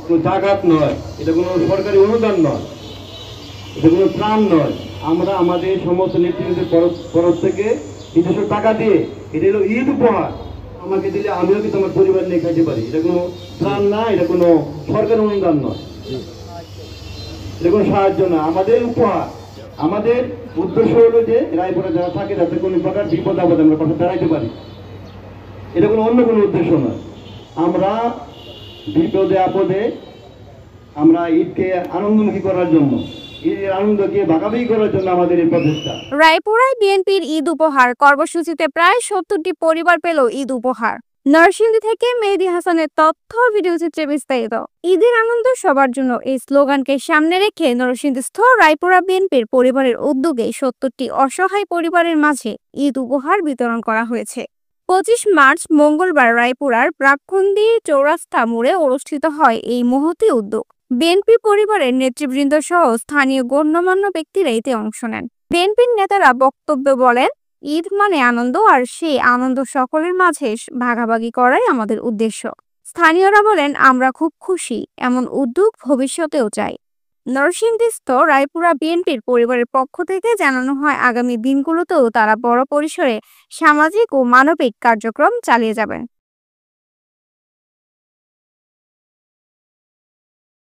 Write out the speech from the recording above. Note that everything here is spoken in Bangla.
কোনো জাকাত নয়, এটা কোনো সরকারি অনুদান নয়, এটা কোনো ত্রাণ নয়। আমরা আমাদের সমস্ত নেতৃত্বের তরফ থেকে নিজস্ব টাকা দিয়ে, এটা হলো ঈদ উপহার। আমাকে দিলে আমিও কিন্তু আমার পরিবার নিয়ে খাইতে পারি। এটা কোনো ত্রাণ না, এটা কোনো সরকারি অনুদান নয়, এটা কোনো সাহায্য না, আমাদের উপহার। আমাদের উদ্দেশ্য হলো যে রায়পুরে যারা থাকে যাতে কোনো প্রকার বিপদ আপদে আমরা পাশে দাঁড়াইতে পারি, এটা কোনো অন্য কোনো উদ্দেশ্য নয়। আমরা বিপদে আপদে আমরা ঈদকে আনন্দমুখী করার জন্য, ঈদের আনন্দকে ভাগাভাগি করার জন্য আমাদের এই প্রচেষ্টা। রায়পুরায় বিএনপির ঈদ উপহার কর্মসূচিতে প্রায় ৭০টি পরিবার পেল ঈদ উপহার। নরসিংদী থেকে মেহেদী হাসানের তথ্য, ভিডিও চিত্রে বিস্তারিত। ঈদের আনন্দ সবার জন্য এই স্লোগানকে সামনে রেখে নরসিংদীস্থ রায়পুরা বিএনপির পরিবারের উদ্যোগে ৭০টি অসহায় পরিবারের মাঝে ঈদ উপহার বিতরণ করা হয়েছে। ২৫ মার্চ মঙ্গলবার রায়পুরার ব্রাহ্মণদী চৌরাস্তা মোড়ে অনুষ্ঠিত হয় এই মহতী উদ্যোগ। বিএনপি পরিবারের নেতৃবৃন্দ সহ স্থানীয় গণ্যমান্য ব্যক্তিরা এতে অংশ নেন। বিএনপির নেতারা বক্তব্যে বলেন, ঈদ মানে আনন্দ, আর সেই আনন্দ সকলের মাঝে ভাগাভাগি করাই আমাদের উদ্দেশ্য। স্থানীয়রা বলেন, আমরা খুব খুশি, এমন উদ্যোগ ভবিষ্যতেও চাই। নরসিংদীস্থ রায়পুরা বিএনপির পরিবারের পক্ষ থেকে জানানো হয়, আগামী দিনগুলোতেও তারা বড় পরিসরে সামাজিক ও মানবিক কার্যক্রম চালিয়ে যাবেন।